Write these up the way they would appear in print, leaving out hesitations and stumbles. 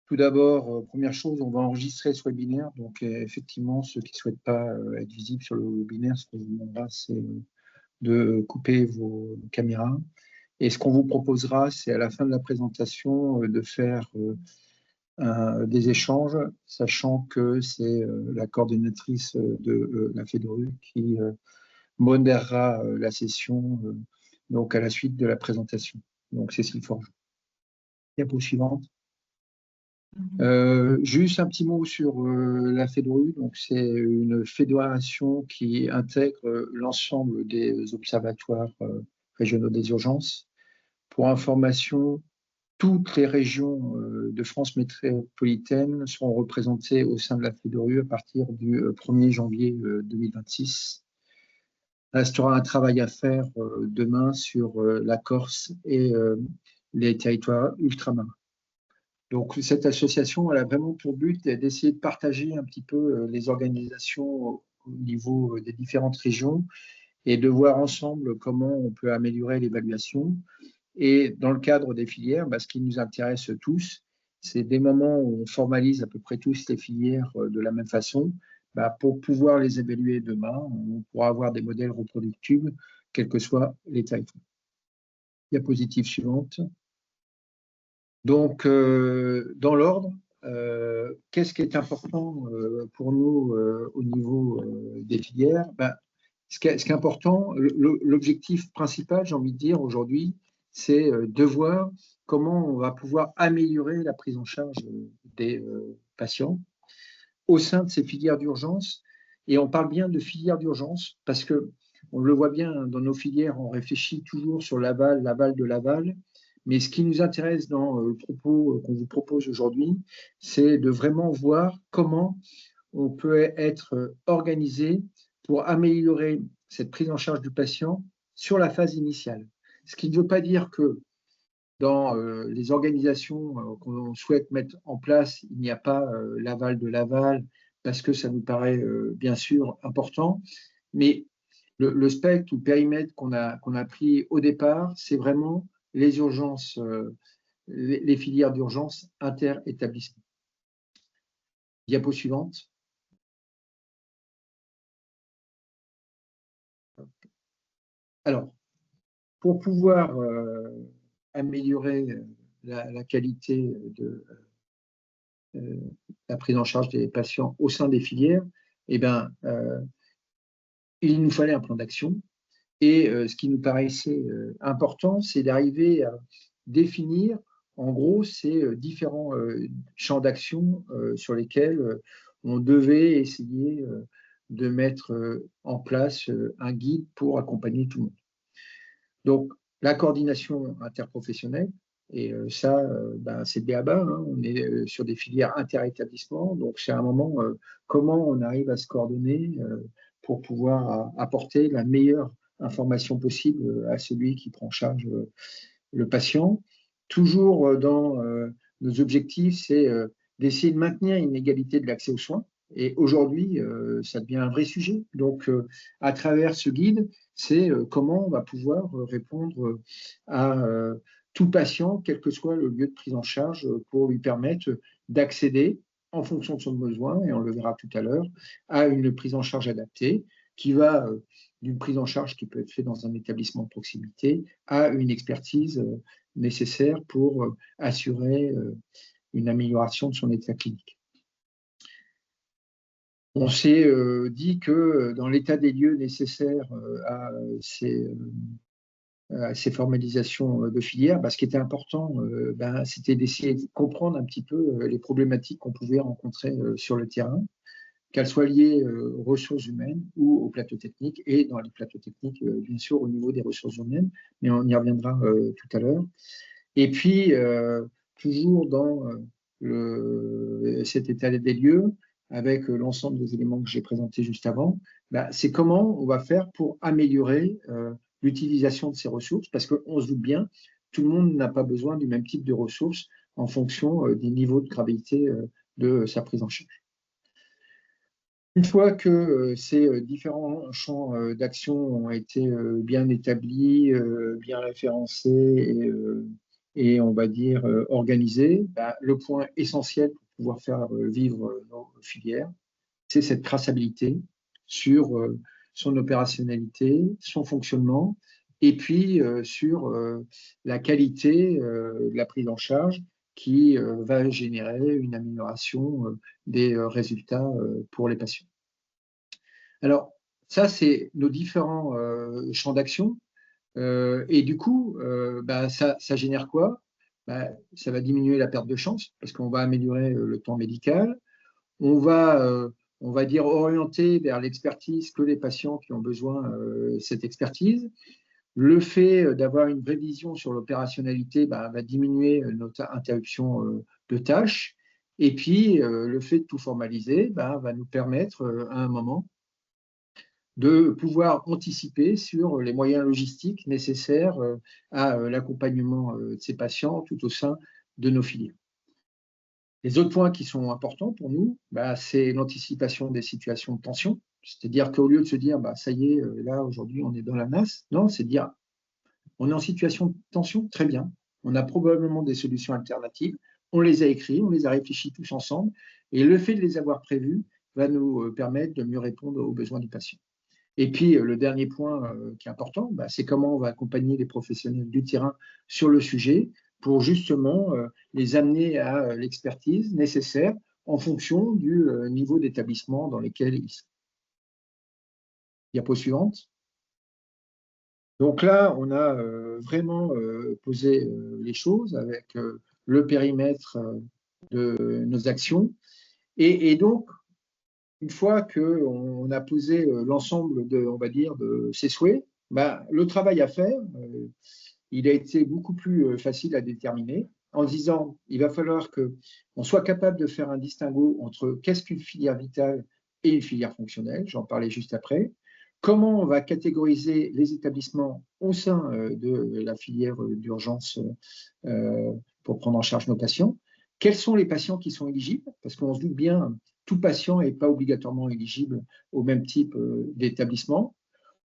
Tout d'abord, première chose, on va enregistrer ce webinaire. Donc, effectivement, ceux qui ne souhaitent pas être visibles sur le webinaire, ce qu'on vous demandera, c'est de couper vos caméras. Et ce qu'on vous proposera, c'est à la fin de la présentation de faire des échanges, sachant que c'est la coordinatrice de la FEDORU qui modérera la session donc à la suite de la présentation. Donc, Cécile Forge. Diapo suivante. Juste un petit mot sur la FEDORU. Donc, c'est une fédération qui intègre l'ensemble des observatoires régionaux des urgences. Pour information, toutes les régions de France métropolitaine seront représentées au sein de la FEDORU à partir du 1er janvier 2026. Il restera un travail à faire demain sur la Corse et les territoires ultramarins. Donc, cette association, elle a vraiment pour but d'essayer de partager un petit peu les organisations au niveau des différentes régions et de voir ensemble comment on peut améliorer l'évaluation. Et dans le cadre des filières, ce qui nous intéresse tous, c'est des moments où on formalise à peu près tous les filières de la même façon. Pour pouvoir les évaluer demain, on pourra avoir des modèles reproductibles, quels que soient les territoires. Diapositive suivante. Donc, dans l'ordre, qu'est-ce qui est important pour nous au niveau des filières? Ce qui est important, l'objectif principal, j'ai envie de dire aujourd'hui, c'est de voir comment on va pouvoir améliorer la prise en charge des patients au sein de ces filières d'urgence. Et on parle bien de filières d'urgence parce que on le voit bien dans nos filières, on réfléchit toujours sur l'aval de l'aval. Mais ce qui nous intéresse dans le propos qu'on vous propose aujourd'hui, c'est de vraiment voir comment on peut être organisé pour améliorer cette prise en charge du patient sur la phase initiale. Ce qui ne veut pas dire que dans les organisations qu'on souhaite mettre en place, il n'y a pas l'aval de l'aval, parce que ça nous paraît bien sûr important, mais le spectre ou le périmètre qu'on a pris au départ, c'est vraiment les urgences, les filières d'urgence inter-établissements. Diapo suivante. Alors, pour pouvoir améliorer la qualité de la prise en charge des patients au sein des filières, il nous fallait un plan d'action. Et ce qui nous paraissait important, c'est d'arriver à définir, en gros, ces différents champs d'action sur lesquels on devait essayer de mettre en place un guide pour accompagner tout le monde. Donc, la coordination interprofessionnelle, et ça, c'est le b.a.-ba, on est sur des filières inter-établissements, donc c'est un moment, comment on arrive à se coordonner pour pouvoir apporter la meilleure information possible à celui qui prend en charge le patient. Toujours dans nos objectifs, c'est d'essayer de maintenir une égalité de l'accès aux soins. Et aujourd'hui, ça devient un vrai sujet. Donc, à travers ce guide, c'est comment on va pouvoir répondre à tout patient, quel que soit le lieu de prise en charge, pour lui permettre d'accéder, en fonction de son besoin, et on le verra tout à l'heure, à une prise en charge adaptée qui va d'une prise en charge qui peut être faite dans un établissement de proximité à une expertise nécessaire pour assurer une amélioration de son état clinique. On s'est dit que dans l'état des lieux nécessaires à ces formalisations de filières, ce qui était important, c'était d'essayer de comprendre un petit peu les problématiques qu'on pouvait rencontrer sur le terrain, qu'elles soient liées aux ressources humaines ou aux plateaux techniques, et dans les plateaux techniques, bien sûr, au niveau des ressources humaines, mais on y reviendra tout à l'heure. Et puis, toujours dans cet état des lieux, avec l'ensemble des éléments que j'ai présentés juste avant, c'est comment on va faire pour améliorer l'utilisation de ces ressources, parce qu'on se doute bien, tout le monde n'a pas besoin du même type de ressources en fonction des niveaux de gravité de sa prise en charge. Une fois que ces différents champs d'action ont été bien établis, bien référencés et et on va dire organisée, le point essentiel pour pouvoir faire vivre nos filières, c'est cette traçabilité sur son opérationnalité, son fonctionnement, et puis sur la qualité de la prise en charge qui va générer une amélioration des résultats pour les patients. Alors, ça, c'est nos différents champs d'action. Et du coup, ça génère quoi? Ça va diminuer la perte de chance parce qu'on va améliorer le temps médical. On va dire, orienter vers l'expertise que les patients qui ont besoin de cette expertise. Le fait d'avoir une vraie vision sur l'opérationnalité va diminuer notre interruption de tâches. Et puis, le fait de tout formaliser va nous permettre à un moment de pouvoir anticiper sur les moyens logistiques nécessaires à l'accompagnement de ces patients tout au sein de nos filières. Les autres points qui sont importants pour nous, c'est l'anticipation des situations de tension. C'est-à-dire qu'au lieu de se dire, ça y est, là, aujourd'hui, on est dans la masse, non, c'est de dire, on est en situation de tension, très bien. On a probablement des solutions alternatives. On les a écrites, on les a réfléchis tous ensemble. Et le fait de les avoir prévus va nous permettre de mieux répondre aux besoins du patient. Et puis, le dernier point qui est important, c'est comment on va accompagner les professionnels du terrain sur le sujet pour justement les amener à l'expertise nécessaire en fonction du niveau d'établissement dans lequel ils sont. Diapo suivante. Donc là, on a vraiment posé les choses avec le périmètre de nos actions. Et donc, une fois qu'on a posé l'ensemble on va dire, de ses souhaits, le travail à faire, il a été beaucoup plus facile à déterminer en disant il va falloir qu'on soit capable de faire un distinguo entre qu'est-ce qu'une filière vitale et une filière fonctionnelle, j'en parlais juste après, comment on va catégoriser les établissements au sein de la filière d'urgence pour prendre en charge nos patients, quels sont les patients qui sont éligibles, parce qu'on se doute bien, tout patient n'est pas obligatoirement éligible au même type d'établissement.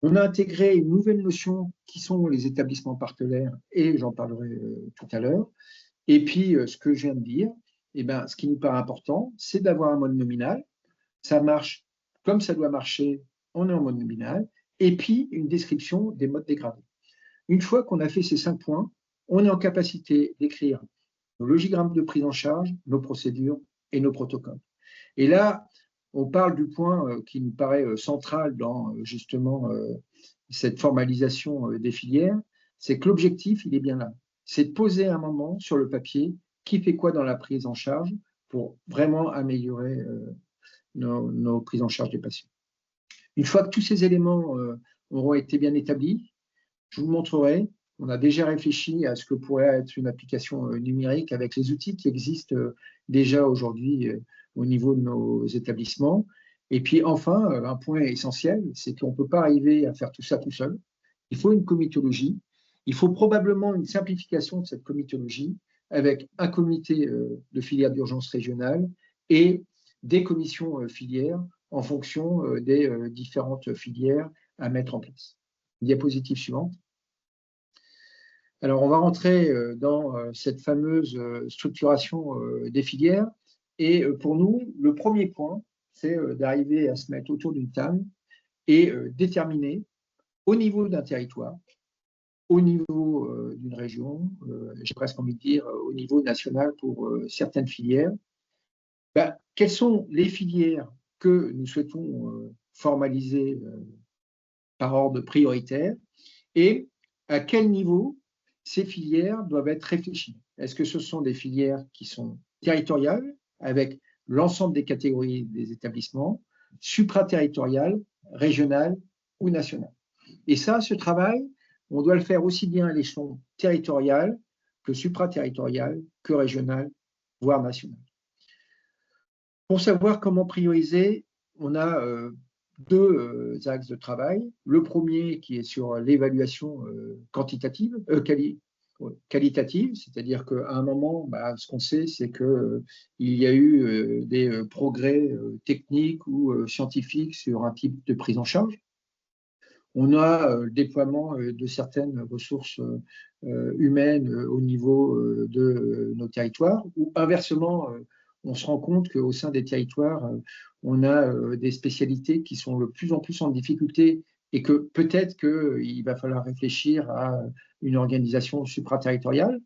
On a intégré une nouvelle notion qui sont les établissements partenaires, et j'en parlerai tout à l'heure. Et puis, ce que je viens de dire, ce qui nous paraît important, c'est d'avoir un mode nominal. Ça marche comme ça doit marcher, on est en mode nominal. Et puis, une description des modes dégradés. Une fois qu'on a fait ces 5 points, on est en capacité d'écrire nos logigrammes de prise en charge, nos procédures et nos protocoles. Et là, on parle du point qui nous paraît central dans justement cette formalisation des filières, c'est que l'objectif, il est bien là. C'est de poser un moment sur le papier qui fait quoi dans la prise en charge pour vraiment améliorer nos prises en charge des patients. Une fois que tous ces éléments auront été bien établis, je vous montrerai. On a déjà réfléchi à ce que pourrait être une application numérique avec les outils qui existent déjà aujourd'hui au niveau de nos établissements. Et puis enfin, un point essentiel, c'est qu'on ne peut pas arriver à faire tout ça tout seul. Il faut une comitologie. Il faut probablement une simplification de cette comitologie avec un comité de filière d'urgence régionale et des commissions filières en fonction des différentes filières à mettre en place. Diapositive suivante. Alors, on va rentrer dans cette fameuse structuration des filières. Et pour nous, le premier point, c'est d'arriver à se mettre autour d'une table et déterminer au niveau d'un territoire, au niveau d'une région, j'ai presque envie de dire au niveau national pour certaines filières, quelles sont les filières que nous souhaitons formaliser par ordre prioritaire et à quel niveau ces filières doivent être réfléchies. Est-ce que ce sont des filières qui sont territoriales, avec l'ensemble des catégories des établissements, supraterritoriales, régionales ou nationales? Et ça, ce travail, on doit le faire aussi bien à l'échelon territorial que supraterritorial, que régional, voire national. Pour savoir comment prioriser, on a deux axes de travail. Le premier qui est sur l'évaluation qualitative, c'est-à-dire qu'à un moment, ce qu'on sait, c'est qu'il y a eu des progrès techniques ou scientifiques sur un type de prise en charge. On a le déploiement de certaines ressources humaines au niveau de nos territoires, ou inversement, on se rend compte qu'au sein des territoires, on a des spécialités qui sont de plus en plus en difficulté et que peut-être qu'il va falloir réfléchir à une organisation supraterritoriale.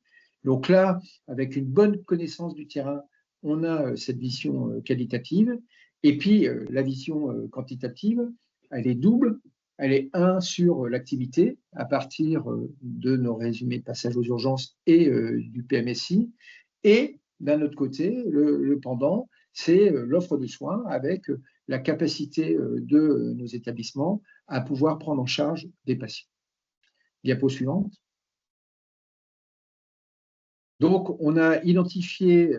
Donc là, avec une bonne connaissance du terrain, on a cette vision qualitative. Et puis, la vision quantitative, elle est double. Elle est sur l'activité à partir de nos résumés de passage aux urgences et du PMSI. Et d'un autre côté, le pendant, c'est l'offre de soins avec la capacité de nos établissements à pouvoir prendre en charge des patients. Diapo suivante. Donc, on a identifié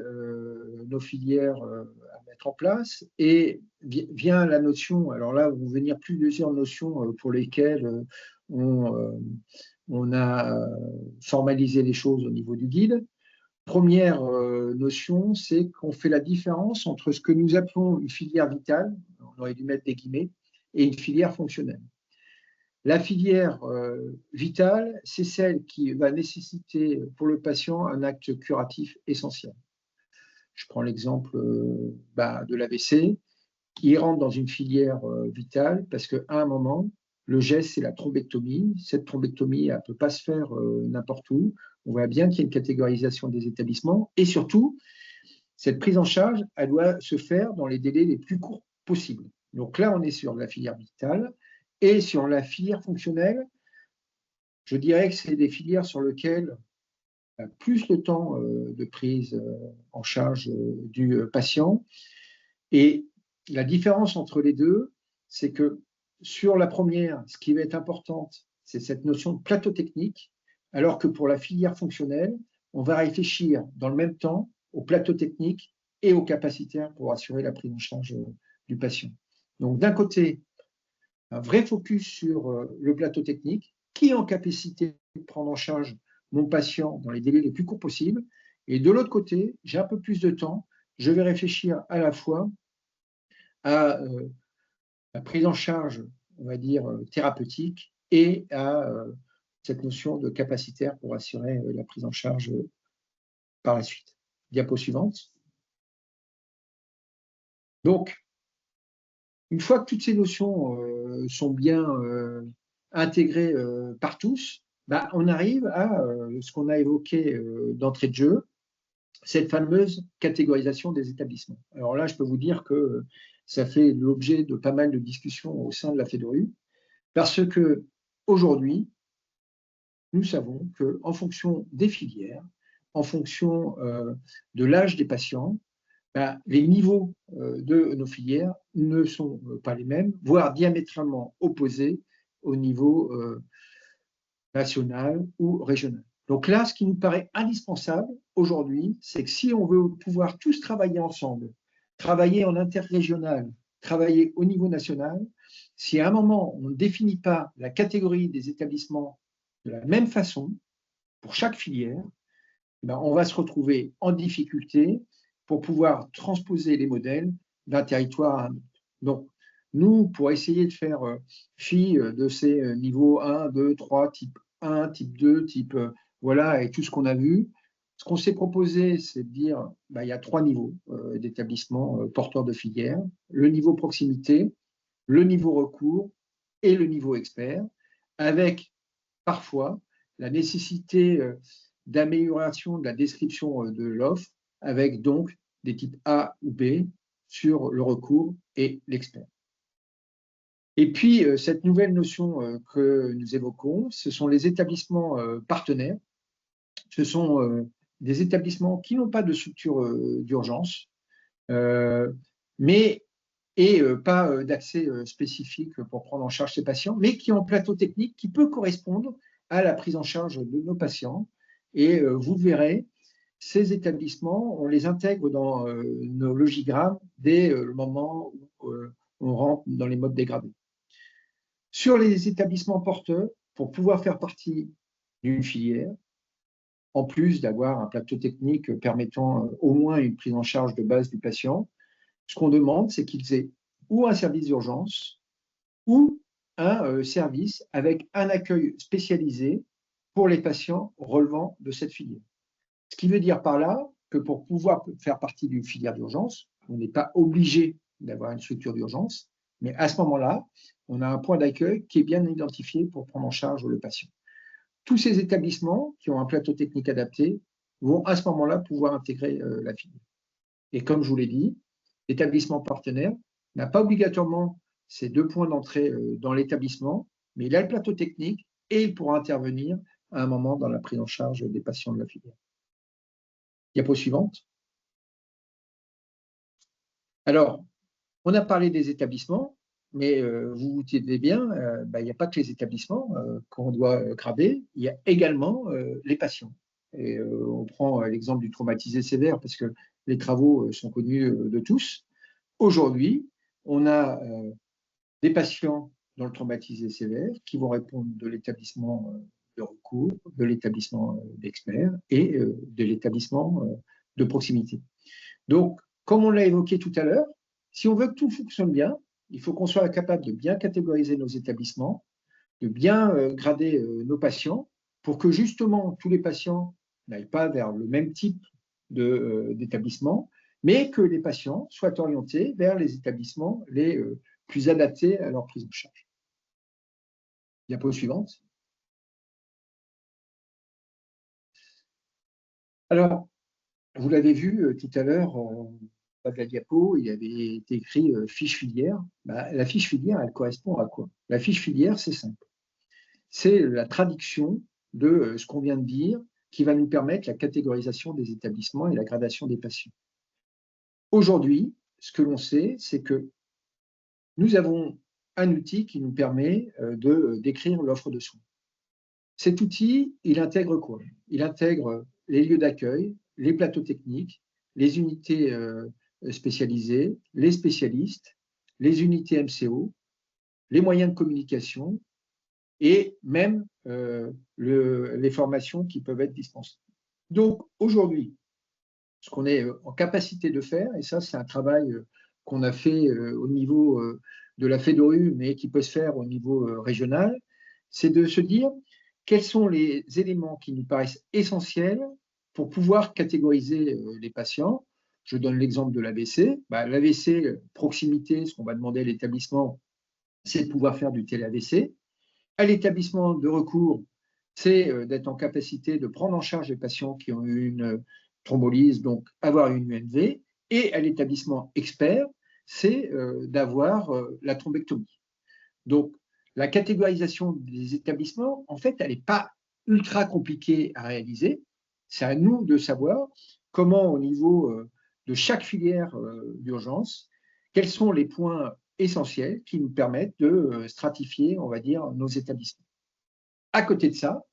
nos filières à mettre en place et vient la notion, alors là, vont venir plusieurs notions pour lesquelles on a formalisé les choses au niveau du guide. Première notion, c'est qu'on fait la différence entre ce que nous appelons une filière vitale, on aurait dû mettre des guillemets, et une filière fonctionnelle. La filière vitale, c'est celle qui va nécessiter pour le patient un acte curatif essentiel. Je prends l'exemple de l'AVC. Il rentre dans une filière vitale parce qu'à un moment, le geste, c'est la thrombectomie. Cette thrombectomie, elle ne peut pas se faire n'importe où. On voit bien qu'il y a une catégorisation des établissements. Et surtout, cette prise en charge, elle doit se faire dans les délais les plus courts possibles. Donc là, on est sur la filière vitale. Et sur la filière fonctionnelle, je dirais que c'est des filières sur lesquelles plus le temps de prise en charge du patient. Et la différence entre les deux, c'est que sur la première, ce qui va être important, c'est cette notion de plateau technique, alors que pour la filière fonctionnelle, on va réfléchir dans le même temps au plateau technique et aux capacitaires pour assurer la prise en charge du patient. Donc d'un côté, un vrai focus sur le plateau technique, qui est en capacité de prendre en charge mon patient dans les délais les plus courts possibles. Et de l'autre côté, j'ai un peu plus de temps, je vais réfléchir à la fois à la prise en charge, on va dire, thérapeutique et à cette notion de capacitaire pour assurer la prise en charge par la suite. Diapo suivante. Donc, une fois que toutes ces notions sont bien intégrées par tous, on arrive à ce qu'on a évoqué d'entrée de jeu, cette fameuse catégorisation des établissements. Alors là, je peux vous dire que ça fait l'objet de pas mal de discussions au sein de la FEDORU, parce que aujourd'hui, nous savons qu'en fonction des filières, en fonction de l'âge des patients, les niveaux de nos filières ne sont pas les mêmes, voire diamétralement opposés au niveau national ou régional. Donc là, ce qui nous paraît indispensable aujourd'hui, c'est que si on veut pouvoir tous travailler ensemble, travailler en interrégional, travailler au niveau national, si à un moment on ne définit pas la catégorie des établissements de la même façon pour chaque filière, on va se retrouver en difficulté pour pouvoir transposer les modèles d'un territoire à un autre. Donc, nous, pour essayer de faire fi de ces niveaux 1, 2, 3, type 1, type 2, type voilà, et tout ce qu'on a vu, ce qu'on s'est proposé, c'est de dire il y a 3 niveaux d'établissement porteurs de filières, le niveau proximité, le niveau recours et le niveau expert, avec parfois la nécessité d'amélioration de la description de l'offre, avec donc des types A ou B sur le recours et l'expert. Et puis, cette nouvelle notion que nous évoquons, ce sont les établissements partenaires. Ce sont des établissements qui n'ont pas de structure d'urgence, mais pas d'accès spécifique pour prendre en charge ces patients, mais qui ont un plateau technique qui peut correspondre à la prise en charge de nos patients. Et vous verrez, ces établissements, on les intègre dans nos logigrammes dès le moment où on rentre dans les modes dégradés. Sur les établissements porteurs, pour pouvoir faire partie d'une filière, en plus d'avoir un plateau technique permettant au moins une prise en charge de base du patient, ce qu'on demande, c'est qu'ils aient ou un service d'urgence ou un service avec un accueil spécialisé pour les patients relevant de cette filière. Ce qui veut dire par là que pour pouvoir faire partie d'une filière d'urgence, on n'est pas obligé d'avoir une structure d'urgence, mais à ce moment-là, on a un point d'accueil qui est bien identifié pour prendre en charge le patient. Tous ces établissements qui ont un plateau technique adapté vont à ce moment-là pouvoir intégrer la filière. Et comme je vous l'ai dit, l'établissement partenaire n'a pas obligatoirement ces 2 points d'entrée dans l'établissement, mais il a le plateau technique et il pourra intervenir à un moment dans la prise en charge des patients de la filière. Diapo suivante. Alors, on a parlé des établissements, mais vous vous dites bien, il n'y a pas que les établissements qu'on doit grader, il y a également les patients. Et on prend l'exemple du traumatisé sévère parce que les travaux sont connus de tous. Aujourd'hui, on a des patients dans le traumatisé sévère qui vont répondre de l'établissement de recours, de l'établissement d'experts et de l'établissement de proximité. Donc, comme on l'a évoqué tout à l'heure, si on veut que tout fonctionne bien, il faut qu'on soit capable de bien catégoriser nos établissements, de bien grader nos patients pour que justement tous les patients n'aillent pas vers le même type d'établissement, mais que les patients soient orientés vers les établissements les plus adaptés à leur prise en charge. Diapo suivante. Alors, vous l'avez vu tout à l'heure, de la diapo, il avait été écrit fiche filière. La fiche filière, elle correspond à quoi? La fiche filière, c'est simple. C'est la traduction de ce qu'on vient de dire qui va nous permettre la catégorisation des établissements et la gradation des patients. Aujourd'hui, ce que l'on sait, c'est que nous avons un outil qui nous permet de décrire l'offre de soins. Cet outil, il intègre quoi? Il intègre les lieux d'accueil, les plateaux techniques, les unités spécialisées, les spécialistes, les unités MCO, les moyens de communication et même les formations qui peuvent être dispensées. Donc aujourd'hui, ce qu'on est en capacité de faire, et ça c'est un travail qu'on a fait au niveau de la FEDORU, mais qui peut se faire au niveau régional, c'est de se dire quels sont les éléments qui nous paraissent essentiels pour pouvoir catégoriser les patients. Je donne l'exemple de l'AVC. L'AVC, proximité, ce qu'on va demander à l'établissement, c'est de pouvoir faire du télé-AVC. À l'établissement de recours, c'est d'être en capacité de prendre en charge les patients qui ont eu une thrombolyse, donc avoir une UNV. Et à l'établissement expert, c'est d'avoir la thrombectomie. Donc, la catégorisation des établissements, en fait, elle n'est pas ultra compliquée à réaliser. C'est à nous de savoir comment, au niveau de chaque filière d'urgence, quels sont les points essentiels qui nous permettent de stratifier, on va dire, nos établissements. À côté de ça,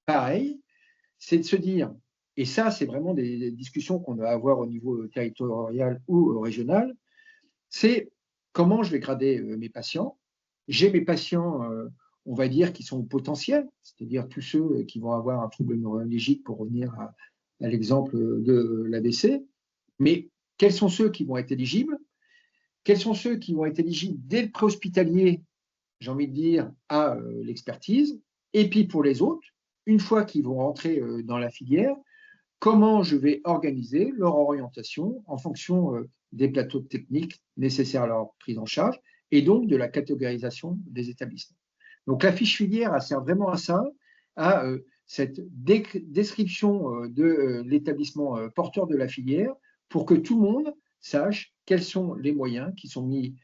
pareil, c'est de se dire, et ça, c'est vraiment des discussions qu'on doit avoir au niveau territorial ou régional, c'est comment je vais grader mes patients. J'ai mes patients, on va dire, qui sont potentiels, c'est-à-dire tous ceux qui vont avoir un trouble neurologique, pour revenir à l'exemple de l'AVC. Mais quels sont ceux qui vont être éligibles? Quels sont ceux qui vont être éligibles dès le préhospitalier, j'ai envie de dire, à l'expertise? Et puis pour les autres, une fois qu'ils vont rentrer dans la filière, comment je vais organiser leur orientation en fonction des plateaux techniques nécessaires à leur prise en charge et donc de la catégorisation des établissements. Donc la fiche filière, elle sert vraiment à ça, à cette description de l'établissement porteur de la filière pour que tout le monde sache quels sont les moyens qui sont mis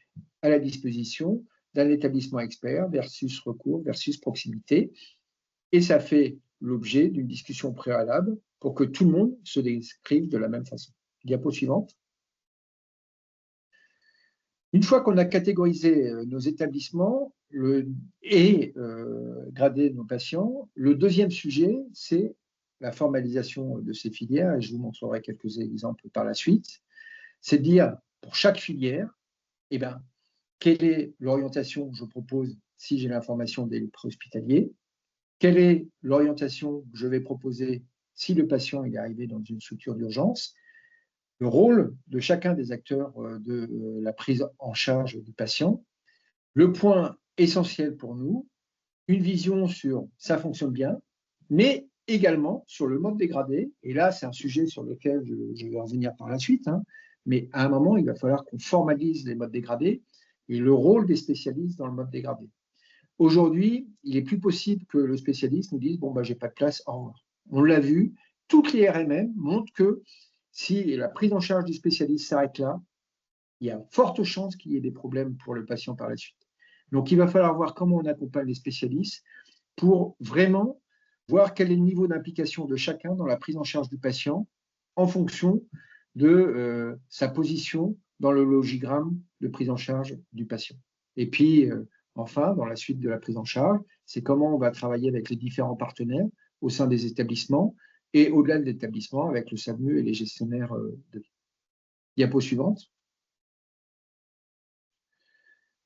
à la disposition d'un établissement expert versus recours versus proximité. Et ça fait l'objet d'une discussion préalable pour que tout le monde se décrive de la même façon. Diapo suivante. Une fois qu'on a catégorisé nos établissements et gradé nos patients, le deuxième sujet, c'est la formalisation de ces filières, et je vous montrerai quelques exemples par la suite. C'est de dire, pour chaque filière, eh ben, quelle est l'orientation que je propose si j'ai l'information des préhospitaliers, quelle est l'orientation que je vais proposer si le patient est arrivé dans une structure d'urgence, le rôle de chacun des acteurs de la prise en charge du patient, le point essentiel pour nous, une vision sur ça fonctionne bien, mais également sur le mode dégradé. Et là, c'est un sujet sur lequel je vais revenir par la suite. Hein, mais à un moment, il va falloir qu'on formalise les modes dégradés et le rôle des spécialistes dans le mode dégradé. Aujourd'hui, il est plus possible que le spécialiste nous dise « bon, bah, j'ai pas de place, au revoir ». On l'a vu, toutes les RMM montrent que si la prise en charge du spécialiste s'arrête là, il y a forte chance qu'il y ait des problèmes pour le patient par la suite. Donc, il va falloir voir comment on accompagne les spécialistes pour vraiment voir quel est le niveau d'implication de chacun dans la prise en charge du patient en fonction de sa position dans le logigramme de prise en charge du patient. Et puis, enfin, dans la suite de la prise en charge, c'est comment on va travailler avec les différents partenaires au sein des établissements et au-delà de l'établissement avec le SAMU et les gestionnaires de vie. Diapo suivante.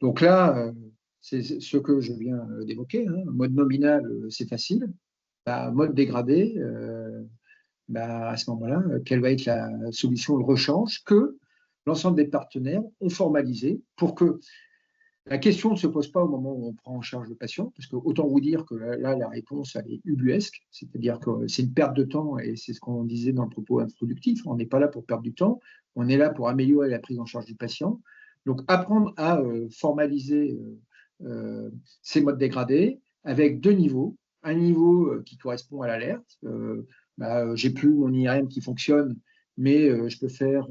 Donc là, c'est ce que je viens d'évoquer. Hein. Mode nominal, c'est facile. Bah, mode dégradé, bah, à ce moment-là, quelle va être la solution de rechange que l'ensemble des partenaires ont formalisé pour que la question ne se pose pas au moment où on prend en charge le patient, parce que autant vous dire que là, la réponse, elle est ubuesque, c'est-à-dire que c'est une perte de temps, et c'est ce qu'on disait dans le propos introductif, on n'est pas là pour perdre du temps, on est là pour améliorer la prise en charge du patient. Donc, apprendre à formaliser ces modes dégradés avec deux niveaux. Un niveau qui correspond à l'alerte, j'ai plus mon IRM qui fonctionne, mais je peux faire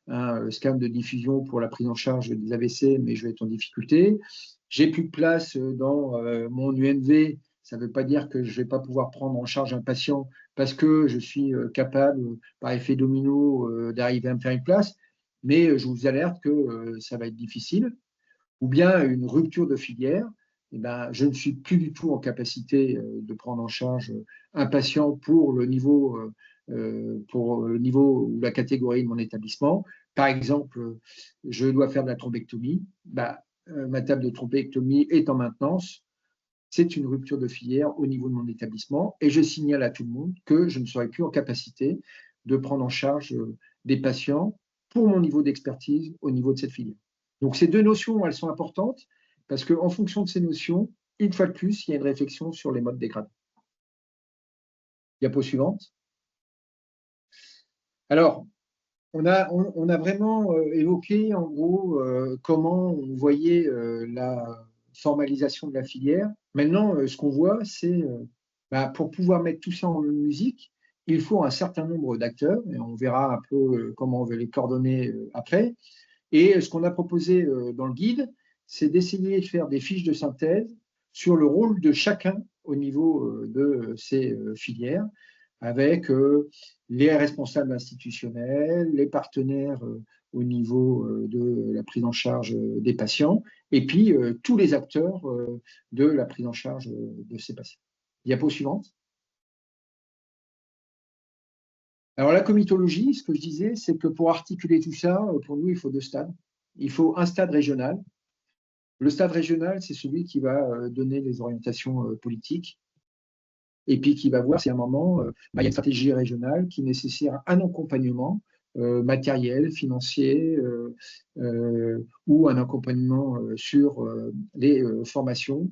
un scan de diffusion pour la prise en charge des AVC, mais je vais être en difficulté. J'ai plus de place dans mon UNV, ça ne veut pas dire que je ne vais pas pouvoir prendre en charge un patient parce que je suis capable, par effet domino, d'arriver à me faire une place, mais je vous alerte que ça va être difficile. Ou bien une rupture de filière, eh ben, je ne suis plus du tout en capacité de prendre en charge un patient pour le niveau ou la catégorie de mon établissement. Par exemple, je dois faire de la thrombectomie. Ma table de thrombectomie est en maintenance. C'est une rupture de filière au niveau de mon établissement et je signale à tout le monde que je ne serai plus en capacité de prendre en charge des patients pour mon niveau d'expertise au niveau de cette filière. Donc ces deux notions, elles sont importantes parce qu'en fonction de ces notions, une fois de plus, il y a une réflexion sur les modes dégradés. Diapo suivante. Alors, on a vraiment évoqué en gros comment on voyait la formalisation de la filière. Maintenant, ce qu'on voit, c'est pour pouvoir mettre tout ça en musique, il faut un certain nombre d'acteurs, et on verra un peu comment on veut les coordonner après. Et ce qu'on a proposé dans le guide, c'est d'essayer de faire des fiches de synthèse sur le rôle de chacun au niveau de ces filières, avec les responsables institutionnels, les partenaires au niveau de la prise en charge des patients, et puis tous les acteurs de la prise en charge de ces patients. Diapo suivante. Alors la comitologie, ce que je disais, c'est que pour articuler tout ça, pour nous, il faut deux stades. Il faut un stade régional. Le stade régional, c'est celui qui va donner les orientations politiques et puis qui va voir si à un moment, il y a une stratégie régionale qui nécessite un accompagnement matériel, financier ou un accompagnement sur les formations.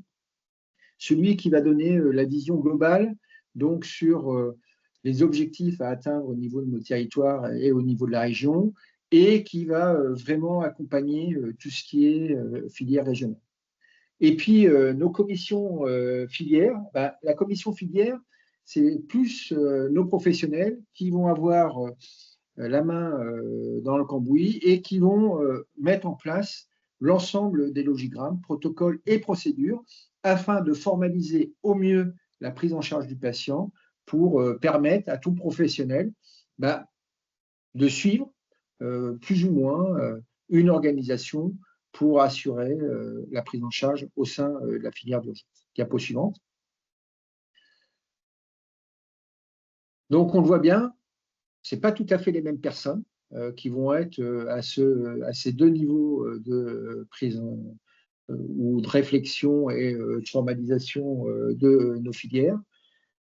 Celui qui va donner la vision globale donc sur les objectifs à atteindre au niveau de nos territoires et au niveau de la région et qui va vraiment accompagner tout ce qui est filière régionale. Et puis, nos commissions filières, la commission filière, c'est plus nos professionnels qui vont avoir la main dans le cambouis et qui vont mettre en place l'ensemble des logigrammes, protocoles et procédures afin de formaliser au mieux la prise en charge du patient pour permettre à tout professionnel de suivre plus ou moins une organisation pour assurer la prise en charge au sein de la filière d'urgence. Diapo suivante. Donc, on le voit bien, ce n'est pas tout à fait les mêmes personnes qui vont être à ces deux niveaux de prise ou de réflexion et de formalisation de nos filières.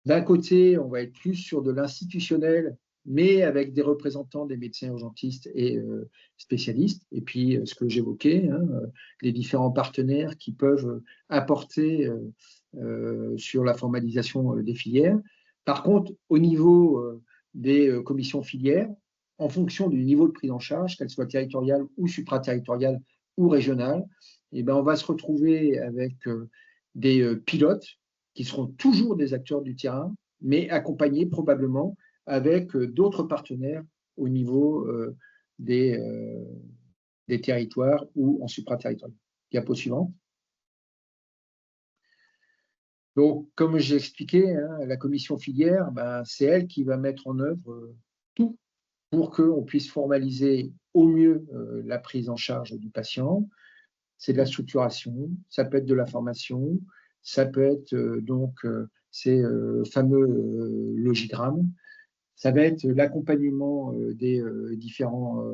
D'un côté, on va être plus sur de l'institutionnel mais avec des représentants des médecins urgentistes et spécialistes. Et puis, ce que j'évoquais, hein, les différents partenaires qui peuvent apporter sur la formalisation des filières. Par contre, au niveau des commissions filières, en fonction du niveau de prise en charge, qu'elle soit territoriale ou supraterritoriale ou régionale, eh ben, on va se retrouver avec des pilotes qui seront toujours des acteurs du terrain, mais accompagnés probablement avec d'autres partenaires au niveau des territoires ou en supraterritorial. Diapo suivante. Donc, comme j'ai expliqué, hein, la commission filière, ben, c'est elle qui va mettre en œuvre tout pour qu'on puisse formaliser au mieux la prise en charge du patient. C'est de la structuration, ça peut être de la formation, ça peut être ces fameux logigrammes, ça va être l'accompagnement des différents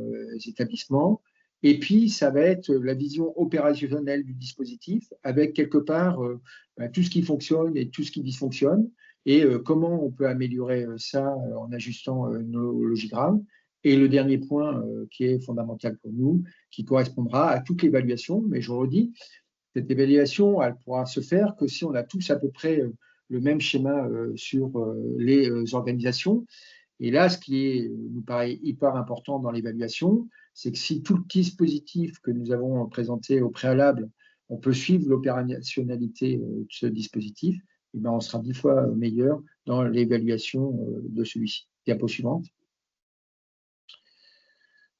établissements, et puis ça va être la vision opérationnelle du dispositif, avec quelque part tout ce qui fonctionne et tout ce qui dysfonctionne, et comment on peut améliorer ça en ajustant nos logigrammes. Et le dernier point qui est fondamental pour nous, qui correspondra à toute l'évaluation, mais je redis, cette évaluation, elle pourra se faire que si on a tous à peu près le même schéma sur les organisations. Et là, ce qui nous paraît hyper important dans l'évaluation, c'est que si tout le dispositif que nous avons présenté au préalable, on peut suivre l'opérationnalité de ce dispositif, et bien on sera 10 fois meilleur dans l'évaluation de celui-ci. Diapo suivante.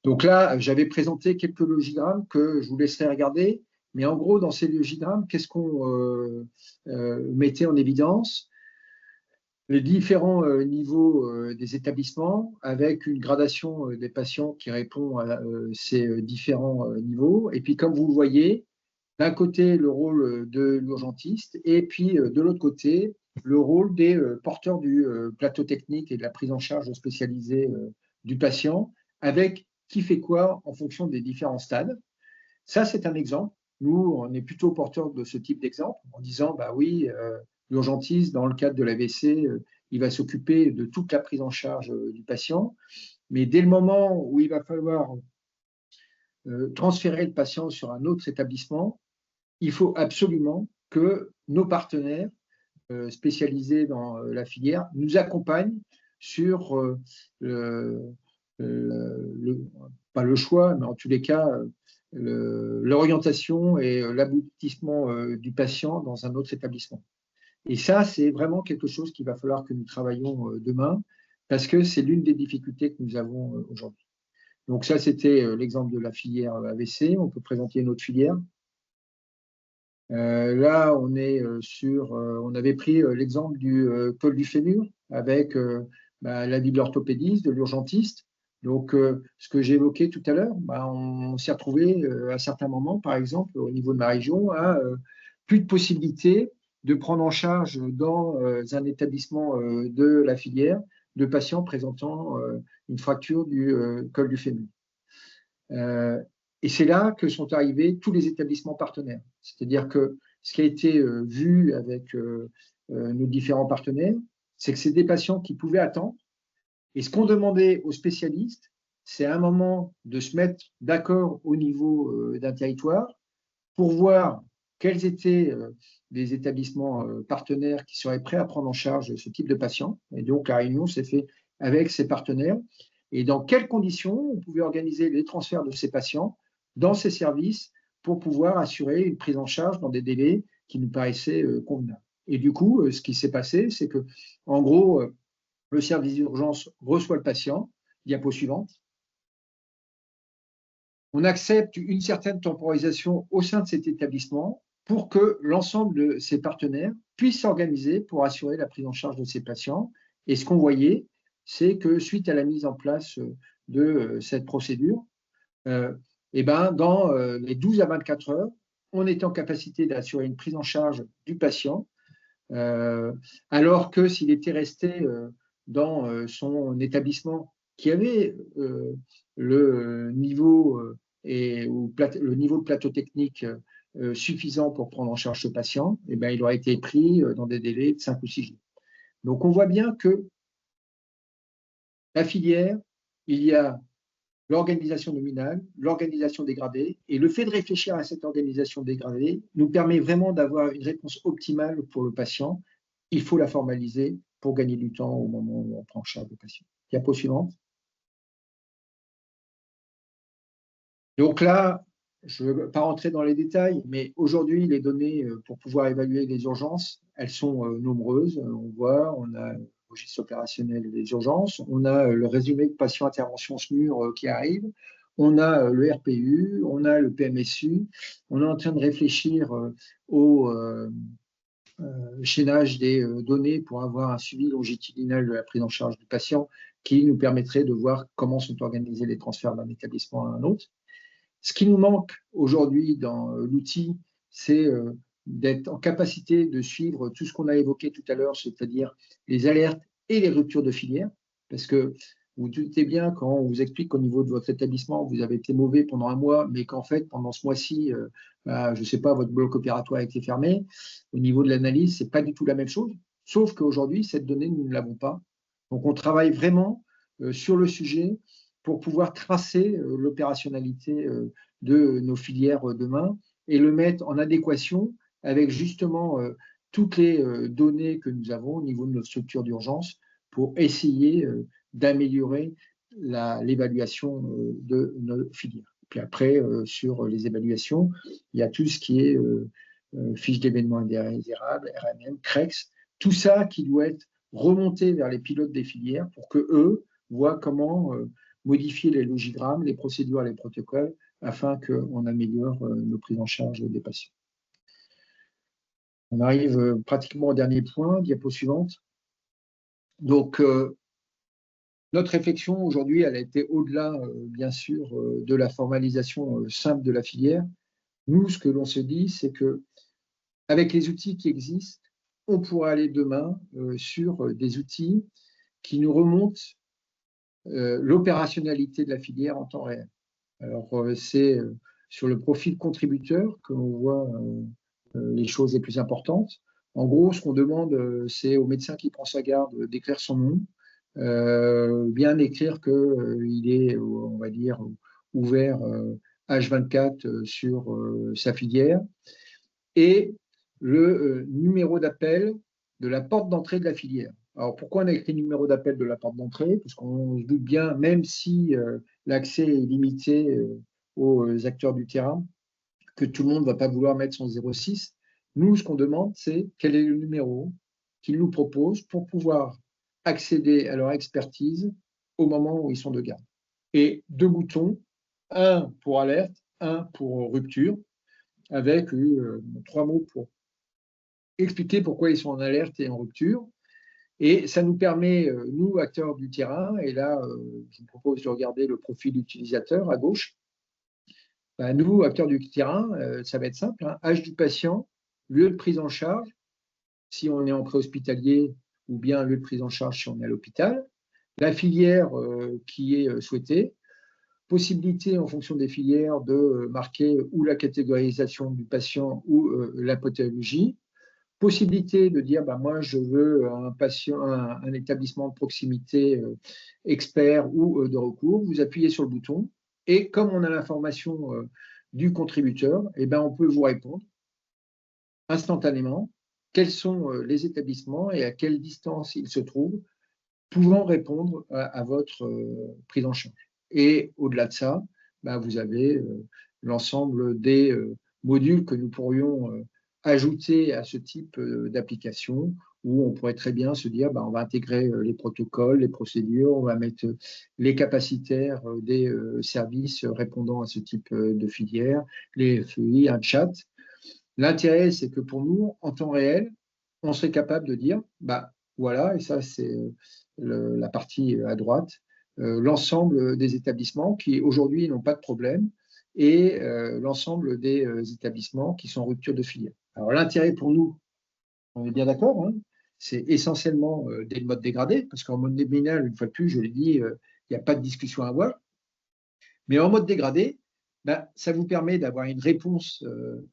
Donc là, j'avais présenté quelques logigrammes que je vous laisserai regarder. Mais en gros, dans ces logigrammes, qu'est-ce qu'on mettait en évidence? Les différents niveaux des établissements avec une gradation des patients qui répond à ces différents niveaux. Et puis, comme vous le voyez, d'un côté, le rôle de l'urgentiste et puis de l'autre côté, le rôle des porteurs du plateau technique et de la prise en charge spécialisée du patient avec qui fait quoi en fonction des différents stades. Ça, c'est un exemple. Nous, on est plutôt porteurs de ce type d'exemple en disant, bah oui, l'urgentiste, dans le cadre de l'AVC, il va s'occuper de toute la prise en charge du patient. Mais dès le moment où il va falloir transférer le patient sur un autre établissement, il faut absolument que nos partenaires spécialisés dans la filière nous accompagnent sur pas le choix, mais en tous les cas, l'orientation et l'aboutissement du patient dans un autre établissement. Et ça, c'est vraiment quelque chose qu'il va falloir que nous travaillions demain, parce que c'est l'une des difficultés que nous avons aujourd'hui. Donc ça, c'était l'exemple de la filière AVC. On peut présenter une autre filière. Là, on est on avait pris l'exemple du col du fémur avec l'avis de l'orthopédiste, de l'urgentiste. Donc, ce que j'ai évoqué tout à l'heure, on s'est retrouvé à certains moments, par exemple, au niveau de ma région, à plus de possibilité de prendre en charge dans un établissement de la filière de patients présentant une fracture du col du fémur. Et c'est là que sont arrivés tous les établissements partenaires. C'est-à-dire que ce qui a été vu avec nos différents partenaires, c'est que c'est des patients qui pouvaient attendre. Et ce qu'on demandait aux spécialistes, c'est à un moment de se mettre d'accord au niveau d'un territoire pour voir quels étaient les établissements partenaires qui seraient prêts à prendre en charge ce type de patients. Et donc, la réunion s'est faite avec ces partenaires et dans quelles conditions on pouvait organiser les transferts de ces patients dans ces services pour pouvoir assurer une prise en charge dans des délais qui nous paraissaient convenables. Et du coup, ce qui s'est passé, c'est que, en gros, le service d'urgence reçoit le patient. Diapo suivante. On accepte une certaine temporisation au sein de cet établissement pour que l'ensemble de ses partenaires puissent s'organiser pour assurer la prise en charge de ces patients. Et ce qu'on voyait, c'est que suite à la mise en place de cette procédure, dans les 12 à 24 heures, on est en capacité d'assurer une prise en charge du patient, alors que s'il était resté dans son établissement qui avait le niveau le niveau de plateau technique suffisant pour prendre en charge ce patient, il aurait été pris dans des délais de 5 ou 6 jours. Donc on voit bien que la filière, il y a l'organisation nominale, l'organisation dégradée, et le fait de réfléchir à cette organisation dégradée nous permet vraiment d'avoir une réponse optimale pour le patient. Il faut la formaliser pour gagner du temps au moment où on prend en charge le patient. Diapo suivante. Donc là, je ne veux pas rentrer dans les détails, mais aujourd'hui, les données pour pouvoir évaluer les urgences, elles sont nombreuses. On voit, on a le registre opérationnel des urgences, on a le résumé de patient intervention SMUR qui arrive, on a le RPU, on a le PMSU, on est en train de réfléchir au chaînage des données pour avoir un suivi longitudinal de la prise en charge du patient qui nous permettrait de voir comment sont organisés les transferts d'un établissement à un autre. Ce qui nous manque aujourd'hui dans l'outil, c'est d'être en capacité de suivre tout ce qu'on a évoqué tout à l'heure, c'est-à-dire les alertes et les ruptures de filière, parce que vous doutez bien quand on vous explique qu'au niveau de votre établissement, vous avez été mauvais pendant un mois, mais qu'en fait, pendant ce mois-ci, je ne sais pas, votre bloc opératoire a été fermé. Au niveau de l'analyse, ce n'est pas du tout la même chose, sauf qu'aujourd'hui, cette donnée, nous ne l'avons pas. Donc, on travaille vraiment sur le sujet pour pouvoir tracer l'opérationnalité de nos filières demain et le mettre en adéquation avec justement toutes les données que nous avons au niveau de notre structure d'urgence pour essayer d'améliorer l'évaluation de nos filières. Puis après, sur les évaluations, il y a tout ce qui est fiche d'événements indésirables, RMM, CREX, tout ça qui doit être remonté vers les pilotes des filières pour que eux voient comment modifier les logigrammes, les procédures, les protocoles, afin qu'on améliore nos prises en charge des patients. On arrive pratiquement au dernier point, diapo suivante. Donc, notre réflexion aujourd'hui, elle a été au-delà, bien sûr, de la formalisation simple de la filière. Nous, ce que l'on se dit, c'est que avec les outils qui existent, on pourra aller demain sur des outils qui nous remontent l'opérationnalité de la filière en temps réel. Alors, c'est sur le profil contributeur que l'on voit les choses les plus importantes. En gros, ce qu'on demande, c'est au médecin qui prend sa garde d'écrire son nom, bien écrire qu'il est, on va dire, ouvert H24 sur sa filière, et le numéro d'appel de la porte d'entrée de la filière. Alors, pourquoi on a écrit numéro d'appel de la porte d'entrée? Parce qu'on se doute bien, même si l'accès est limité aux acteurs du terrain, que tout le monde ne va pas vouloir mettre son 06. Nous, ce qu'on demande, c'est quel est le numéro qu'ils nous proposent pour pouvoir accéder à leur expertise au moment où ils sont de garde. Et 2 boutons, un pour alerte, un pour rupture, avec 3 mots pour expliquer pourquoi ils sont en alerte et en rupture. Et ça nous permet, nous, acteurs du terrain, et là, je vous propose de regarder le profil utilisateur à gauche. Ben, nous, acteurs du terrain, ça va être simple, hein. Âge du patient, lieu de prise en charge, si on est en préhospitalier, ou bien lieu de prise en charge si on est à l'hôpital, la filière qui est souhaitée, possibilité en fonction des filières de marquer ou la catégorisation du patient ou la pathologie, possibilité de dire bah, moi je veux un patient, un établissement de proximité expert ou de recours, vous appuyez sur le bouton et comme on a l'information du contributeur, eh ben, on peut vous répondre instantanément quels sont les établissements et à quelle distance ils se trouvent pouvant répondre à votre prise en charge. Et au-delà de ça, bah, vous avez l'ensemble des modules que nous pourrions ajouter à ce type d'application où on pourrait très bien se dire bah, on va intégrer les protocoles, les procédures, on va mettre les capacitaires des services répondant à ce type de filière, les FEI, un chat. L'intérêt, c'est que pour nous, en temps réel, on serait capable de dire bah, voilà, et ça c'est la partie à droite, l'ensemble des établissements qui aujourd'hui n'ont pas de problème et l'ensemble des établissements qui sont en rupture de filière. Alors l'intérêt pour nous, on est bien d'accord, hein, c'est essentiellement des modes dégradés, parce qu'en mode nominal, une fois de plus, je l'ai dit, il n'y a pas de discussion à avoir. Mais en mode dégradé, ben, ça vous permet d'avoir une réponse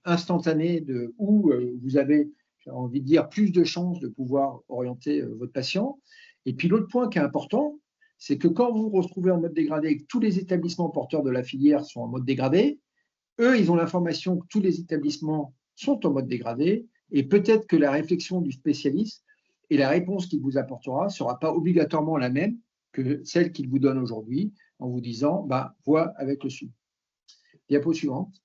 instantanée de où vous avez, j'ai envie de dire, plus de chances de pouvoir orienter votre patient. Et puis l'autre point qui est important, c'est que quand vous vous retrouvez en mode dégradé et que tous les établissements porteurs de la filière sont en mode dégradé, eux, ils ont l'information que tous les établissements sont en mode dégradé, et peut-être que la réflexion du spécialiste et la réponse qu'il vous apportera ne sera pas obligatoirement la même que celle qu'il vous donne aujourd'hui, en vous disant, bah, vois avec le suivi. Diapo suivante.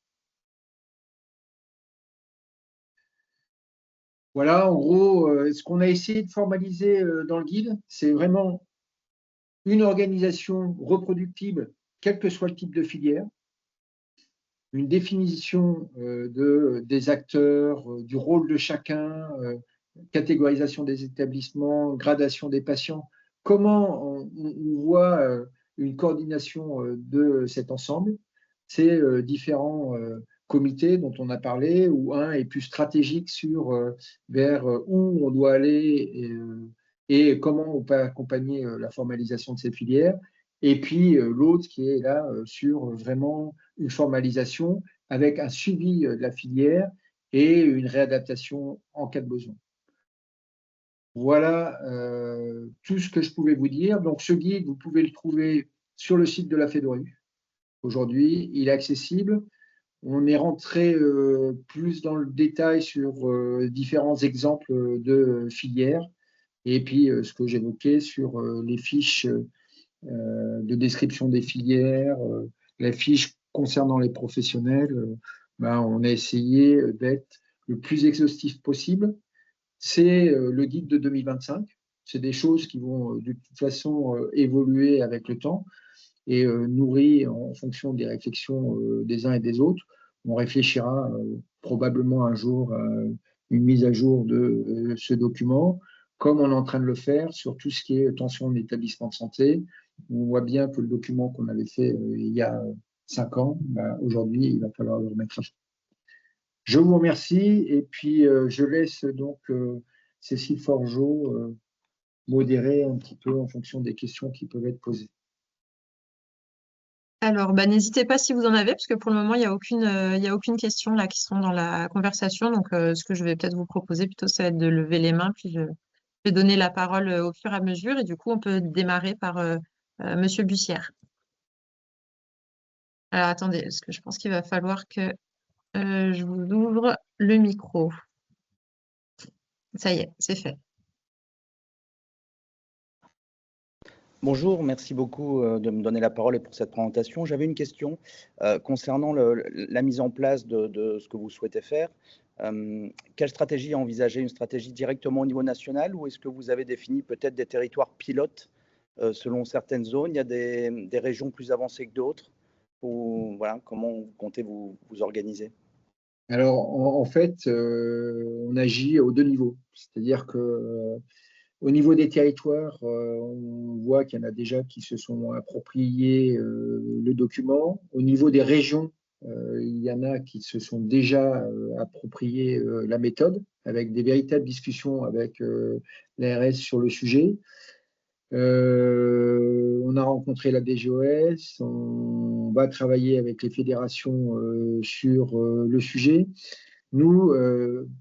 Voilà, en gros, ce qu'on a essayé de formaliser dans le guide, c'est vraiment une organisation reproductible, quel que soit le type de filière, une définition des acteurs, du rôle de chacun, catégorisation des établissements, gradation des patients. Comment on voit une coordination de cet ensemble? Ces différents comités dont on a parlé, où un est plus stratégique sur vers où on doit aller et comment on peut accompagner la formalisation de ces filières. Et puis l'autre qui est là sur vraiment une formalisation avec un suivi de la filière et une réadaptation en cas de besoin. Voilà tout ce que je pouvais vous dire. Donc ce guide, vous pouvez le trouver sur le site de la FEDORU. Aujourd'hui, il est accessible. On est rentré plus dans le détail sur différents exemples de filières et puis ce que j'évoquais sur les fiches de description des filières, la fiche concernant les professionnels. Ben, on a essayé d'être le plus exhaustif possible. C'est le guide de 2025. C'est des choses qui vont de toute façon évoluer avec le temps et nourries en fonction des réflexions des uns et des autres. On réfléchira probablement un jour à une mise à jour de ce document, comme on est en train de le faire sur tout ce qui est tension en établissement de santé. On voit bien que le document qu'on avait fait il y a 5 ans, ben, aujourd'hui, il va falloir le remettre à jour. Je vous remercie et puis je laisse donc Cécile Forgeot modérer un petit peu en fonction des questions qui peuvent être posées. Alors, bah, n'hésitez pas si vous en avez, parce que pour le moment, il n'y a aucune question là qui sont dans la conversation. Donc, ce que je vais peut-être vous proposer plutôt, ça va être de lever les mains, puis je vais donner la parole au fur et à mesure. Et du coup, on peut démarrer par Monsieur Bussière. Alors, attendez, parce que je pense qu'il va falloir que je vous ouvre le micro. Ça y est, c'est fait. Bonjour, merci beaucoup de me donner la parole et pour cette présentation. J'avais une question concernant la mise en place de ce que vous souhaitez faire. Quelle stratégie envisager? Une stratégie directement au niveau national ou est-ce que vous avez défini peut-être des territoires pilotes selon certaines zones? Il y a des régions plus avancées que d'autres? Ou voilà, comment comptez vous organiser? Alors, en fait, on agit aux 2 niveaux. C'est-à-dire que au niveau des territoires, on voit qu'il y en a déjà qui se sont appropriés le document. Au niveau des régions, il y en a qui se sont déjà appropriés la méthode, avec des véritables discussions avec l'ARS sur le sujet. On a rencontré la DGOS, on va travailler avec les fédérations sur le sujet. Nous,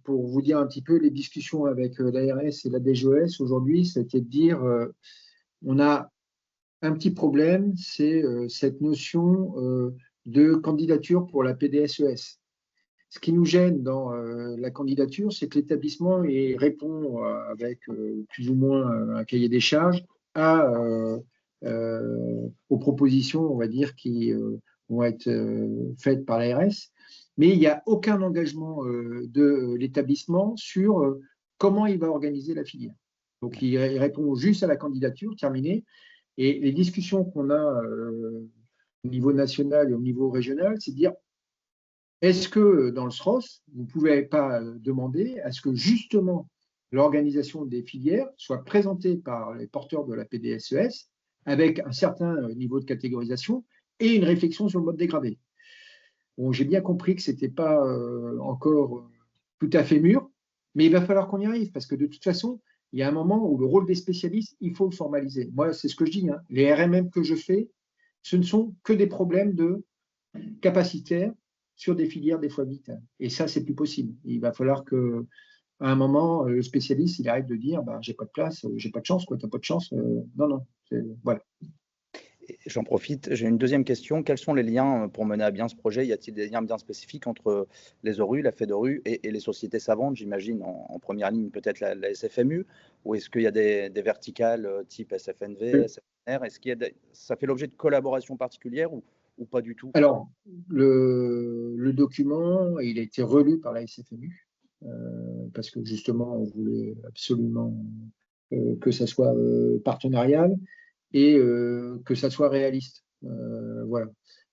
pour vous dire un petit peu les discussions avec l'ARS et la DGOS aujourd'hui, c'était de dire on a un petit problème, c'est cette notion de candidature pour la PDSES. Ce qui nous gêne dans la candidature, c'est que l'établissement répond avec plus ou moins un cahier des charges aux propositions, on va dire, qui vont être faites par l'ARS. Mais il n'y a aucun engagement de l'établissement sur comment il va organiser la filière. Donc, il répond juste à la candidature, terminé. Et les discussions qu'on a au niveau national et au niveau régional, c'est de dire est-ce que dans le SROS, vous ne pouvez pas demander à ce que justement l'organisation des filières soit présentée par les porteurs de la PDSES avec un certain niveau de catégorisation et une réflexion sur le mode dégradé? Bon, j'ai bien compris que ce n'était pas encore tout à fait mûr, mais il va falloir qu'on y arrive parce que de toute façon, il y a un moment où le rôle des spécialistes, il faut le formaliser. Moi, c'est ce que je dis. Hein. Les RMM que je fais, ce ne sont que des problèmes de capacitaires sur des filières des fois vite. Et ça, c'est plus possible. Il va falloir que à un moment, le spécialiste, il arrive de dire, j'ai pas de place, j'ai pas de chance, quoi, t'as pas de chance. Non, non, voilà. J'en profite, j'ai une deuxième question. Quels sont les liens pour mener à bien ce projet? Y a-t-il des liens bien spécifiques entre les ORU, la FEDORU et les sociétés savantes, j'imagine, en première ligne peut-être la SFMU, ou est-ce qu'il y a des verticales type SFNV, SFNR? Ça fait l'objet de collaborations particulières ou pas du tout? Alors, le document, il a été relu par la SFMU, parce que justement, on voulait absolument que ça soit partenarial et que ça soit réaliste. Voilà.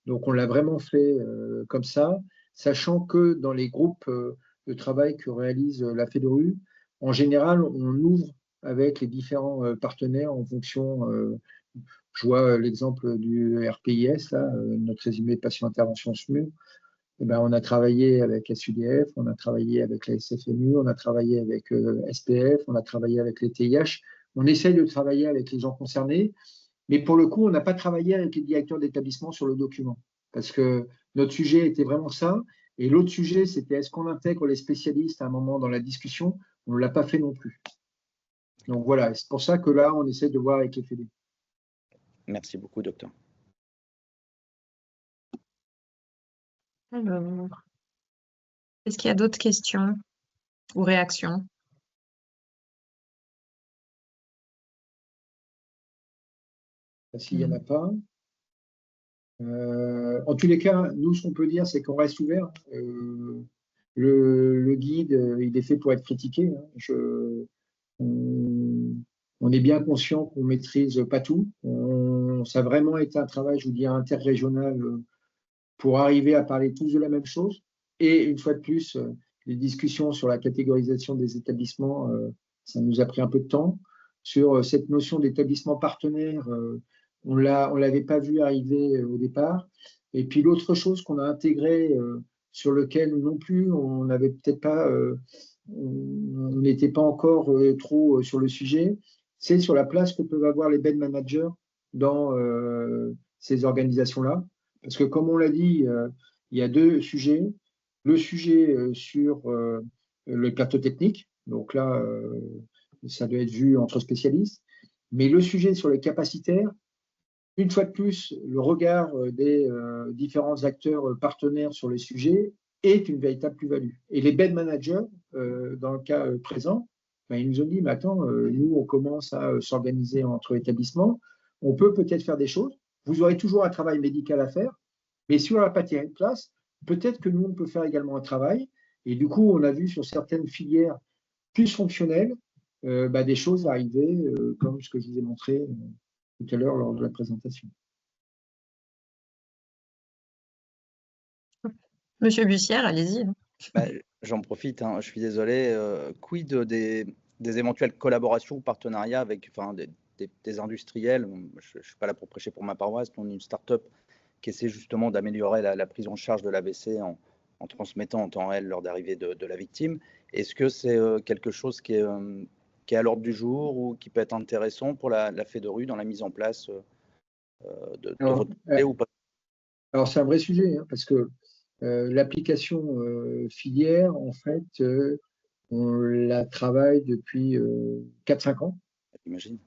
Donc, on l'a vraiment fait comme ça, sachant que dans les groupes de travail que réalise la FEDORU, en général, on ouvre avec les différents partenaires en fonction. Je vois l'exemple du RPIS, là, notre résumé de patient intervention SMU. Eh ben, on a travaillé avec SUDF, on a travaillé avec la SFMU, on a travaillé avec SPF, on a travaillé avec les TIH. On essaye de travailler avec les gens concernés, mais pour le coup, on n'a pas travaillé avec les directeurs d'établissement sur le document, parce que notre sujet était vraiment ça. Et l'autre sujet, c'était est-ce qu'on intègre les spécialistes à un moment dans la discussion? On ne l'a pas fait non plus. Donc voilà, c'est pour ça que là, on essaie de voir avec les fédés. Merci beaucoup, docteur. Alors, est-ce qu'il y a d'autres questions ou réactions? S'il n'y en a pas. En tous les cas, nous, ce qu'on peut dire, c'est qu'on reste ouvert. Le guide, il est fait pour être critiqué. On est bien conscient qu'on ne maîtrise pas tout. Ça a vraiment été un travail, je vous dis, interrégional pour arriver à parler tous de la même chose. Et une fois de plus, les discussions sur la catégorisation des établissements, ça nous a pris un peu de temps. Sur cette notion d'établissement partenaire, on ne l'avait pas vu arriver au départ. Et puis l'autre chose qu'on a intégrée, sur lequel non plus on n'avait peut-être pas, on n'était pas encore trop sur le sujet, c'est sur la place que peuvent avoir les bed managers dans ces organisations-là. Parce que comme on l'a dit, il y a deux sujets. Le sujet sur le plateau technique, donc là, ça doit être vu entre spécialistes. Mais le sujet sur les capacitaires, une fois de plus, le regard des différents acteurs partenaires sur le sujet est une véritable plus-value. Et les bed managers, dans le cas présent, ils nous ont dit, mais attends, nous, on commence à s'organiser entre établissements, on peut peut-être faire des choses, vous aurez toujours un travail médical à faire, mais si on n'a pas tiré de place, peut-être que nous, on peut faire également un travail. Et du coup, on a vu sur certaines filières plus fonctionnelles, des choses arriver, comme ce que je vous ai montré tout à l'heure lors de la présentation. Monsieur Bussière, allez-y. J'en profite, je suis désolé. Quid des éventuelles collaborations ou partenariats avec des industriels? Je ne suis pas là pour prêcher pour ma paroisse, on est une start-up qui essaie justement d'améliorer la prise en charge de l'AVC en transmettant en temps réel l'heure d'arrivée de la victime. Est-ce que c'est quelque chose qui est à l'ordre du jour ou qui peut être intéressant pour la FEDORU dans la mise en place de votre projet ou pas? Alors, c'est un vrai sujet, parce que l'application filière, en fait, on la travaille depuis 4-5 ans. J'imagine.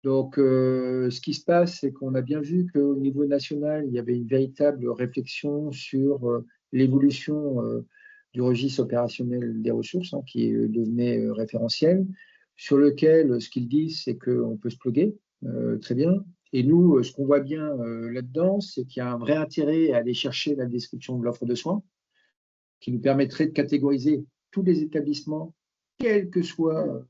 Donc, ce qui se passe, c'est qu'on a bien vu qu'au niveau national, il y avait une véritable réflexion sur l'évolution du registre opérationnel des ressources, qui devenait référentiel, sur lequel ce qu'ils disent, c'est qu'on peut se plugger, très bien. Et nous, ce qu'on voit bien là-dedans, c'est qu'il y a un vrai intérêt à aller chercher la description de l'offre de soins, qui nous permettrait de catégoriser tous les établissements, quel que soit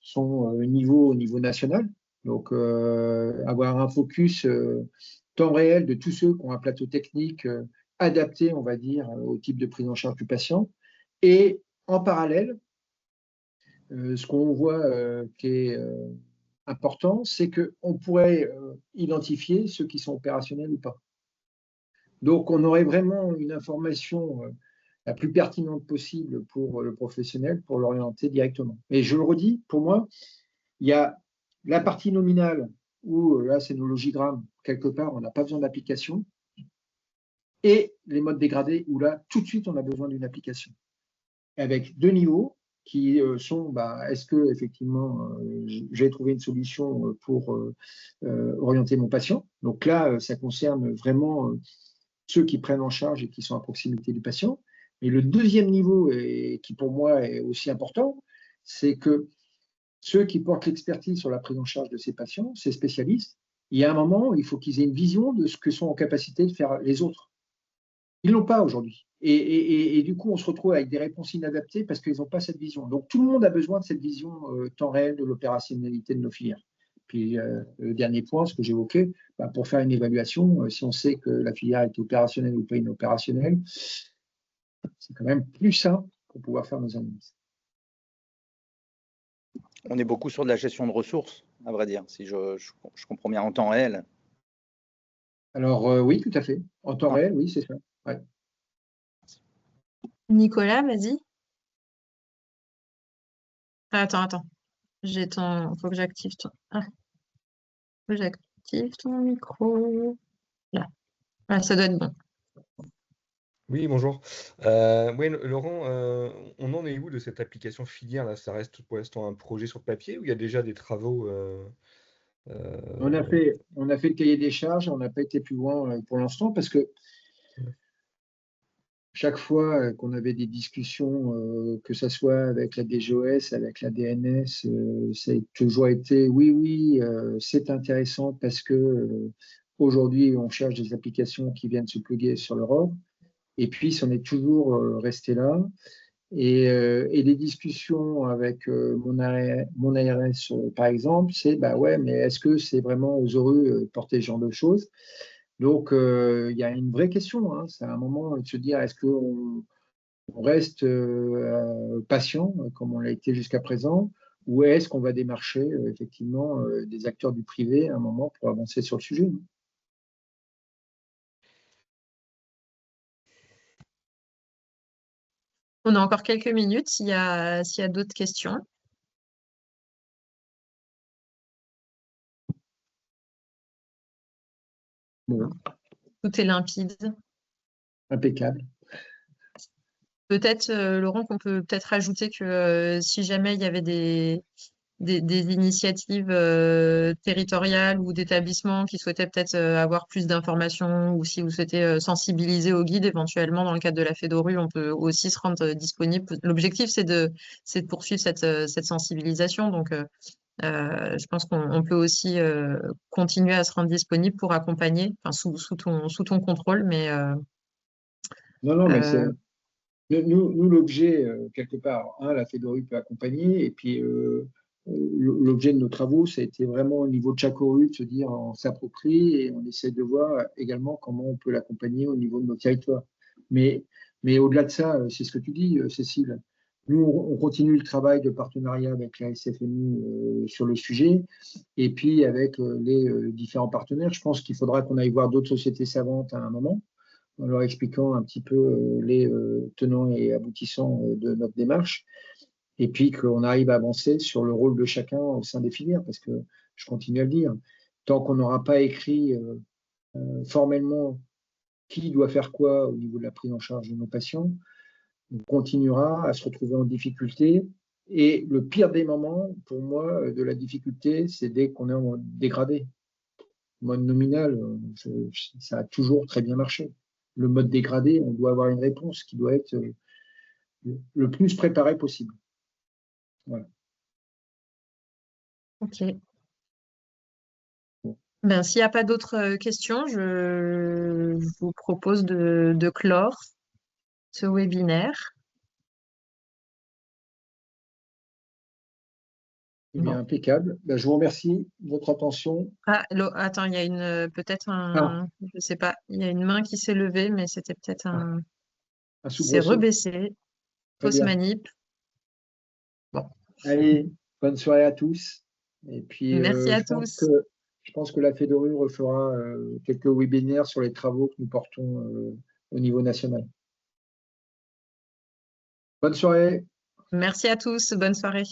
son niveau au niveau national. Donc, avoir un focus temps réel de tous ceux qui ont un plateau technique adapté, on va dire, au type de prise en charge du patient. Et en parallèle, ce qu'on voit qui est important, c'est qu'on pourrait identifier ceux qui sont opérationnels ou pas. Donc, on aurait vraiment une information la plus pertinente possible pour le professionnel pour l'orienter directement. Et je le redis, pour moi, il y a la partie nominale où là, c'est nos logigrammes, quelque part, on n'a pas besoin d'application, et les modes dégradés où là, tout de suite, on a besoin d'une application. avec 2 niveaux qui sont, est-ce que effectivement j'ai trouvé une solution pour orienter mon patient. Donc là, ça concerne vraiment ceux qui prennent en charge et qui sont à proximité du patient. Et le deuxième niveau, et qui pour moi est aussi important, c'est que ceux qui portent l'expertise sur la prise en charge de ces patients, ces spécialistes, il y a un moment, il faut qu'ils aient une vision de ce que sont en capacité de faire les autres. Ils ne l'ont pas aujourd'hui. Et du coup, on se retrouve avec des réponses inadaptées parce qu'ils n'ont pas cette vision. Donc, tout le monde a besoin de cette vision temps réel de l'opérationnalité de nos filières. Puis, le dernier point, ce que j'évoquais, pour faire une évaluation, si on sait que la filière est opérationnelle ou pas inopérationnelle, c'est quand même plus simple pour pouvoir faire nos analyses. On est beaucoup sur de la gestion de ressources, à vrai dire, si je comprends bien, en temps réel. Alors, oui, tout à fait. En temps réel, oui, c'est ça. Ouais. Nicolas, vas-y. Attends. Faut que j'active ton. Faut que j'active ton micro. Là. Ça doit être bon. Oui, bonjour. Oui, Laurent, on en est où de cette application filière là? Ça reste pour l'instant un projet sur papier ou il y a déjà des travaux On a fait le cahier des charges, on n'a pas été plus loin pour l'instant parce que chaque fois qu'on avait des discussions, que ce soit avec la DGOS, avec la DNS, ça a toujours été oui, c'est intéressant parce que aujourd'hui, on cherche des applications qui viennent se plugger sur l'Europe. Et puis, c'en est toujours resté là. Et les discussions avec mon ARS, par exemple, c'est ouais, mais est-ce que c'est vraiment aux heureux de porter ce genre de choses? Donc, il y a une vraie question. Hein. C'est un moment de se dire est-ce qu'on reste patient, comme on l'a été jusqu'à présent, ou est-ce qu'on va démarcher effectivement des acteurs du privé à un moment pour avancer sur le sujet? On a encore quelques minutes s'il y a d'autres questions. Bon. Tout est limpide. Impeccable. Peut-être, Laurent, qu'on peut peut-être rajouter que si jamais il y avait des initiatives territoriales ou d'établissements qui souhaitaient peut-être avoir plus d'informations ou si vous souhaitez sensibiliser au guide éventuellement dans le cadre de la FEDORU, on peut aussi se rendre disponible. L'objectif, c'est de poursuivre cette sensibilisation. Donc, je pense qu'on peut aussi continuer à se rendre disponible pour accompagner, sous ton contrôle. Mais, non, mais c'est. Nous, l'objet, quelque part, la FEDORU peut accompagner, et puis l'objet de nos travaux, ça a été vraiment au niveau de chaque ORU, de se dire on s'approprie et on essaie de voir également comment on peut l'accompagner au niveau de nos territoires. Mais au-delà de ça, c'est ce que tu dis, Cécile. Nous, on continue le travail de partenariat avec la SFMI sur le sujet, et puis avec les différents partenaires. Je pense qu'il faudra qu'on aille voir d'autres sociétés savantes à un moment, en leur expliquant un petit peu les tenants et aboutissants de notre démarche, et puis qu'on arrive à avancer sur le rôle de chacun au sein des filières, parce que je continue à le dire, tant qu'on n'aura pas écrit formellement qui doit faire quoi au niveau de la prise en charge de nos patients, on continuera à se retrouver en difficulté. Et le pire des moments, pour moi, de la difficulté, c'est dès qu'on est en dégradé. Mode nominal, ça a toujours très bien marché. Le mode dégradé, on doit avoir une réponse qui doit être le plus préparée possible. Voilà. OK. Ben, s'il n'y a pas d'autres questions, je vous propose de clore ce webinaire. Bien, impeccable. Ben, je vous remercie de votre attention. Attends, il y a peut-être je sais pas, il y a une main qui s'est levée, mais c'était peut-être un c'est rebaissé. Fausse manip. Bon. Allez, bonne soirée à tous. Et puis, merci à tous. Je pense que la FEDORU refera quelques webinaires sur les travaux que nous portons au niveau national. Bonne soirée. Merci à tous. Bonne soirée.